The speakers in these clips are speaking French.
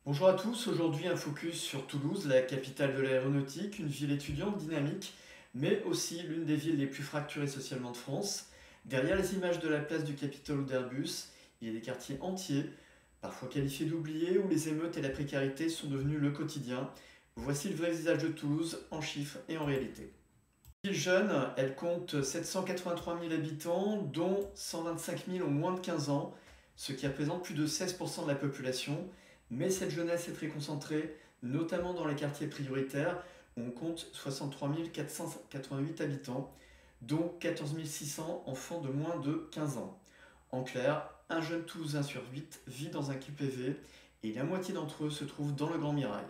Bonjour à tous, aujourd'hui un focus sur Toulouse, la capitale de l'aéronautique, une ville étudiante dynamique, mais aussi l'une des villes les plus fracturées socialement de France. Derrière les images de la place du Capitole ou d'Airbus, il y a des quartiers entiers, parfois qualifiés d'oubliés, où les émeutes et la précarité sont devenus le quotidien. Voici le vrai visage de Toulouse, en chiffres et en réalité. Ville jeune, elle compte 783 000 habitants, dont 125 000 ont moins de 15 ans, ce qui représente plus de 16% de la population. Mais cette jeunesse est très concentrée, notamment dans les quartiers prioritaires, où on compte 63 488 habitants, dont 14 600 enfants de moins de 15 ans. En clair, un jeune Toulousain sur 8 vit dans un QPV et la moitié d'entre eux se trouvent dans le Grand Mirail.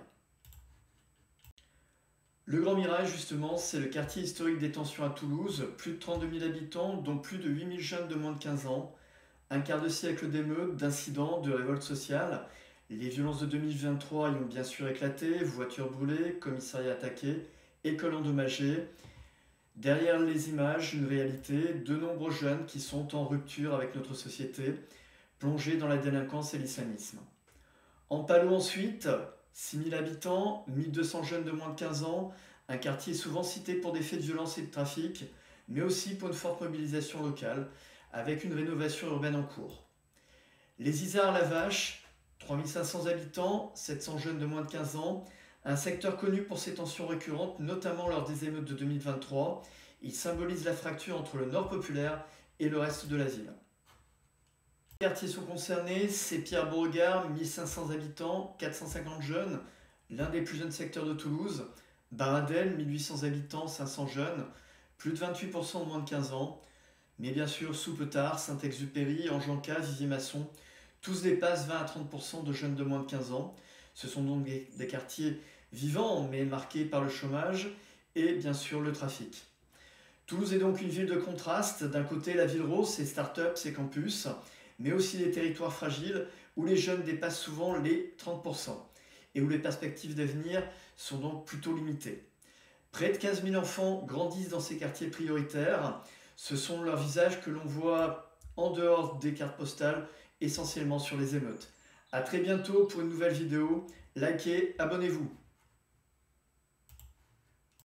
Le Grand Mirail, justement, c'est le quartier historique des tensions à Toulouse, plus de 32 000 habitants, dont plus de 8 000 jeunes de moins de 15 ans. Un quart de siècle d'émeutes, d'incidents, de révoltes sociales. Les violences de 2023 y ont bien sûr éclaté, voitures brûlées, commissariats attaqués, écoles endommagées. Derrière les images, une réalité, de nombreux jeunes qui sont en rupture avec notre société, plongés dans la délinquance et l'islamisme. En Palo ensuite, 6 000 habitants, 1200 jeunes de moins de 15 ans, un quartier souvent cité pour des faits de violence et de trafic, mais aussi pour une forte mobilisation locale, avec une rénovation urbaine en cours. Les Isards-la-Vache, 3 500 habitants, 700 jeunes de moins de 15 ans, un secteur connu pour ses tensions récurrentes, notamment lors des émeutes de 2023. Il symbolise la fracture entre le nord populaire et le reste de la ville. Les quartiers sont concernés, c'est Pierre-Beauregard, 1500 habitants, 450 jeunes, l'un des plus jeunes secteurs de Toulouse. Baradel, 1800 habitants, 500 jeunes, plus de 28% de moins de 15 ans. Mais bien sûr, Soupetard, Saint-Exupéry, Angenca, Vivier-Masson, tous dépassent 20 à 30% de jeunes de moins de 15 ans. Ce sont donc des quartiers vivants, mais marqués par le chômage et bien sûr le trafic. Toulouse est donc une ville de contraste. D'un côté, la ville rose, ses start-up, ses campus, mais aussi des territoires fragiles où les jeunes dépassent souvent les 30% et où les perspectives d'avenir sont donc plutôt limitées. Près de 15 000 enfants grandissent dans ces quartiers prioritaires. Ce sont leurs visages que l'on voit en dehors des cartes postales, essentiellement sur les émeutes. A très bientôt pour une nouvelle vidéo. Likez, abonnez-vous.